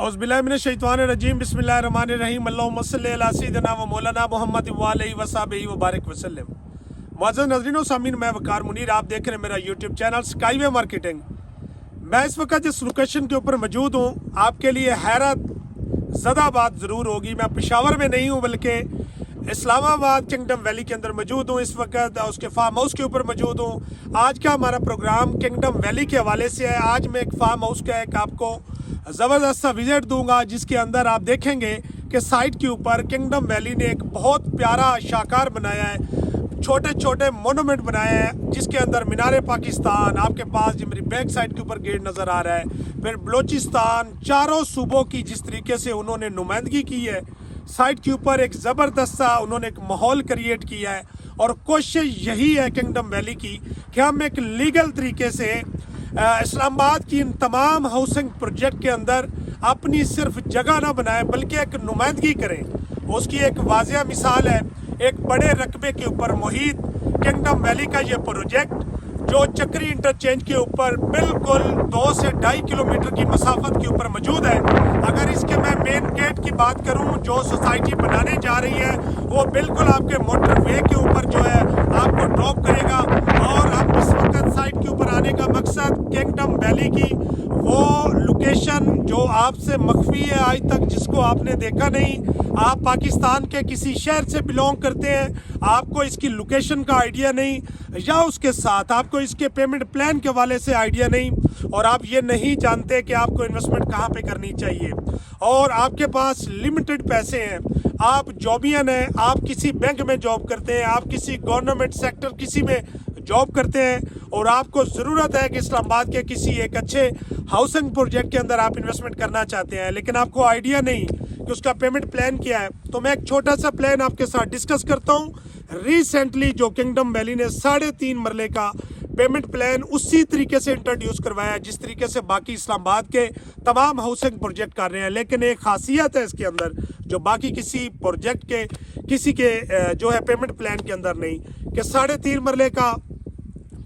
औज़ुबिल्लाहिमिनश्शैतानिर्रजीम बिस्मिल्लाहिर्रहमानिर्रहीम अल्लाहुम्मा सल्लि अला सय्यिदिना व मौलाना मुहम्मद व आलिहि व सहबिहि व बारिक वसल्लम। मुअज़्ज़ज़ नाज़रीन सामीन, मैं वकार मुनीर, आप देख रहे हैं मेरा यूट्यूब चैनल स्काईवे मार्केटिंग। मैं इस वक्त जिस लोकेशन के ऊपर मौजूद हूँ, आपके लिए हैरत ज़दा बात ज़रूर होगी। मैं पेशावर में नहीं हूँ बल्कि इस्लामाबाद किंगडम वैली के अंदर मौजूद हूँ। इस वक्त उसके फार्म हाउस के ऊपर मौजूद हूँ। आज का हमारा प्रोग्राम किंगडम वैली के हवाले से है। आज मैं एक फार्म हाउस का एक आपको ज़बरदस्त सा विजिट दूंगा, जिसके अंदर आप देखेंगे कि साइट के ऊपर किंगडम वैली ने एक बहुत प्यारा शाकार बनाया है, छोटे छोटे मोनूमेंट बनाए हैं, जिसके अंदर मीनार पाकिस्तान आपके पास जो मेरी बैक साइड के ऊपर गेट नज़र आ रहा है, फिर बलोचिस्तान, चारों सूबों की जिस तरीके से उन्होंने नुमाइंदगी की है साइट के ऊपर, एक ज़बरदस्त सा उन्होंने एक माहौल क्रिएट किया है। और कोशिश यही है किंगडम वैली की कि हम एक लीगल तरीके से इस्लामाबाद की इन तमाम हाउसिंग प्रोजेक्ट के अंदर अपनी सिर्फ जगह ना बनाएं बल्कि एक नुमाइंदगी करें। उसकी एक वाज़िया मिसाल है, एक बड़े रकबे के ऊपर मुहित किंगडम वैली का ये प्रोजेक्ट जो चक्री इंटरचेंज के ऊपर बिल्कुल 2 से 2.5 किलोमीटर की मसाफत के ऊपर मौजूद है। अगर इसके मैं मेन गेट की बात करूं, जो सोसाइटी बनाने जा रही है वो बिल्कुल आपके मोटर वे के ऊपर जो है आपको ड्रॉप करेगा। और हम इस वक्त साइट के ऊपर आने का मकसद किंगडम वैली की वो लोकेशन जो आपसे मख्फी है आज तक, जिसको आपने देखा नहीं। आप पाकिस्तान के किसी शहर से बिलोंग करते हैं, आपको इसकी लोकेशन का आइडिया नहीं, या उसके साथ आपको इसके पेमेंट प्लान के हवाले से आइडिया नहीं, और आप ये नहीं जानते कि आपको इन्वेस्टमेंट कहाँ पे करनी चाहिए, और आपके पास लिमिटेड पैसे हैं, आप जॉबियन हैं, आप किसी बैंक में जॉब करते हैं, आप किसी गवर्नमेंट सेक्टर किसी में जॉब करते हैं, और आपको ज़रूरत है कि इस्लामाबाद के किसी एक अच्छे हाउसिंग प्रोजेक्ट के अंदर आप इन्वेस्टमेंट करना चाहते हैं, लेकिन आपको आइडिया नहीं कि उसका पेमेंट प्लान क्या है। तो मैं एक छोटा सा प्लान आपके साथ डिस्कस करता हूँ। रिसेंटली जो किंगडम वैली ने 3.5 मरले का पेमेंट प्लान उसी तरीके से इंट्रोड्यूस करवाया है जिस तरीके से बाकी इस्लामाबाद के तमाम हाउसिंग प्रोजेक्ट कर रहे हैं, लेकिन एक खासियत है इसके अंदर जो बाकी किसी प्रोजेक्ट के किसी के जो है पेमेंट प्लान के अंदर नहीं, कि 3.5 मरले का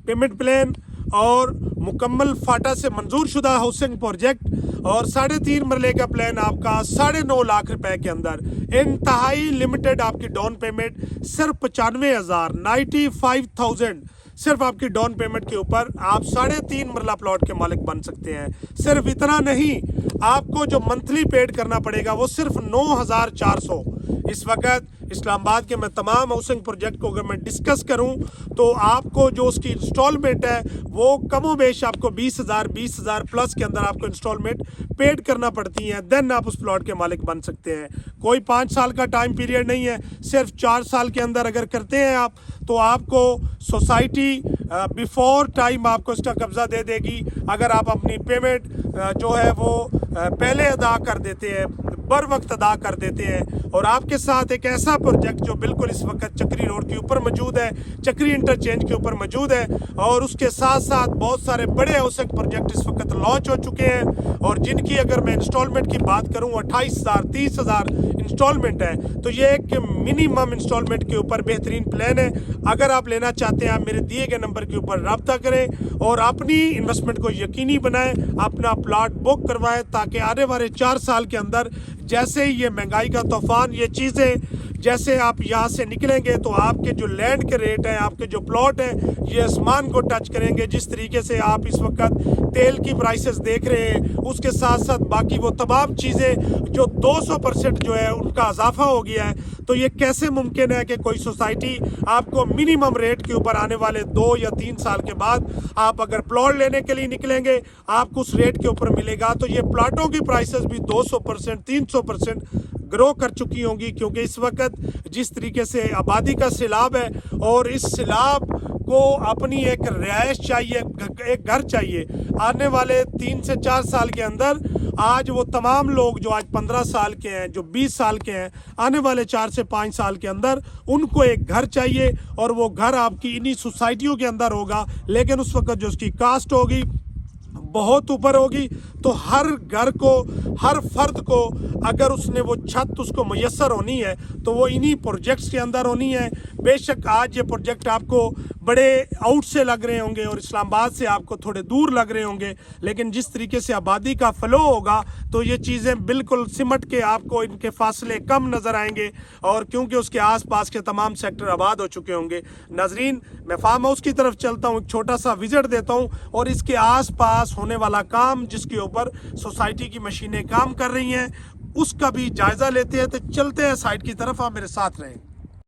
पेमेंट प्लान और मुकम्मल फाटा से मंजूर शुदा हाउसिंग प्रोजेक्ट, और 3.5 मरले का प्लान आपका 9.5 लाख रुपए के अंदर, इंतहाई लिमिटेड आपकी डाउन पेमेंट सिर्फ 95,000 95,000 सिर्फ आपकी डाउन पेमेंट के ऊपर आप 3.5 मरला प्लॉट के मालिक बन सकते हैं। सिर्फ इतना नहीं, आपको जो मंथली पेड करना पड़ेगा वो सिर्फ 9,400। इस वक्त इस्लामाबाद के मैं तमाम हाउसिंग प्रोजेक्ट को अगर मैं डिस्कस करूं तो आपको जो उसकी इंस्टॉलमेंट है वो कमो बेश आपको 20,000 प्लस के अंदर आपको इंस्टॉलमेंट पेड करना पड़ती हैं, देन आप उस प्लॉट के मालिक बन सकते हैं। कोई 5 साल का टाइम पीरियड नहीं है, सिर्फ 4 साल के अंदर अगर करते हैं आप तो आपको सोसाइटी बिफोर टाइम आपको इसका कब्ज़ा दे देगी। अगर आप अपनी पेमेंट जो है वो पहले अदा कर देते हैं, बर वक्त अदा कर देते हैं, और आपके साथ एक ऐसा प्रोजेक्ट जो बिल्कुल इस वक्त चक्री रोड के ऊपर मौजूद है, चक्री इंटरचेंज के ऊपर मौजूद है, और उसके साथ साथ बहुत सारे बड़े हाउसिंग प्रोजेक्ट इस वक्त लॉन्च हो चुके हैं, और जिनकी अगर मैं इंस्टॉलमेंट की बात करूं 28,000 30,000 इंस्टॉलमेंट है। तो ये एक मिनिमम इंस्टॉलमेंट के ऊपर बेहतरीन प्लान है। अगर आप लेना चाहते हैं आप मेरे दिए गए नंबर के ऊपर रब्ता करें और अपनी इन्वेस्टमेंट को यकीनी बनाएं, अपना प्लॉट बुक करवाएं, ताकि आने वाले 4 साल के अंदर जैसे ही ये महंगाई का तूफान, ये चीज़ें जैसे आप यहाँ से निकलेंगे तो आपके जो लैंड के रेट हैं, आपके जो प्लॉट हैं, ये आसमान को टच करेंगे। जिस तरीके से आप इस वक्त तेल की प्राइसेस देख रहे हैं, उसके साथ साथ बाकी वो तमाम चीज़ें जो 200% जो है उनका इजाफा हो गया है। तो ये कैसे मुमकिन है कि कोई सोसाइटी आपको मिनिमम रेट के ऊपर आने वाले 2 या 3 साल के बाद आप अगर प्लॉट लेने के लिए निकलेंगे आपको उस रेट के ऊपर मिलेगा। तो ये प्लाटों की प्राइसेस भी 200% 300% ग्रो कर चुकी होंगी, क्योंकि इस वक्त जिस तरीके से आबादी का सैलाब है और इस सैलाब को अपनी एक रिहाइश चाहिए, एक घर चाहिए। आने वाले 3 से 4 साल के अंदर आज वो तमाम लोग जो आज 15 साल के हैं, जो 20 साल के हैं, आने वाले 4 से 5 साल के अंदर उनको एक घर चाहिए, और वो घर आपकी इन्हीं सोसाइटियों के अंदर होगा, लेकिन उस वक्त जो उसकी कास्ट होगी बहुत ऊपर होगी। तो हर घर को, हर फर्द को अगर उसने वो छत उसको मैसर होनी है तो वो इन्हीं प्रोजेक्ट्स के अंदर होनी है। बेशक आज ये प्रोजेक्ट आपको बड़े आउट से लग रहे होंगे और इस्लामाबाद से आपको थोड़े दूर लग रहे होंगे, लेकिन जिस तरीके से आबादी का फ़्लो होगा तो ये चीज़ें बिल्कुल सिमट के आपको इनके फासले कम नज़र आएंगे, और क्योंकि उसके आसपास के तमाम सेक्टर आबाद हो चुके होंगे। नाजरीन, मैं फार्म हाउस की तरफ चलता हूँ, एक छोटा सा विजिट देता हूँ और इसके आसपास होने वाला काम जिसके ऊपर सोसाइटी की मशीनें काम कर रही हैं उसका भी जायज़ा लेते हैं। तो चलते हैं साइट की तरफ, आप मेरे साथ रहें।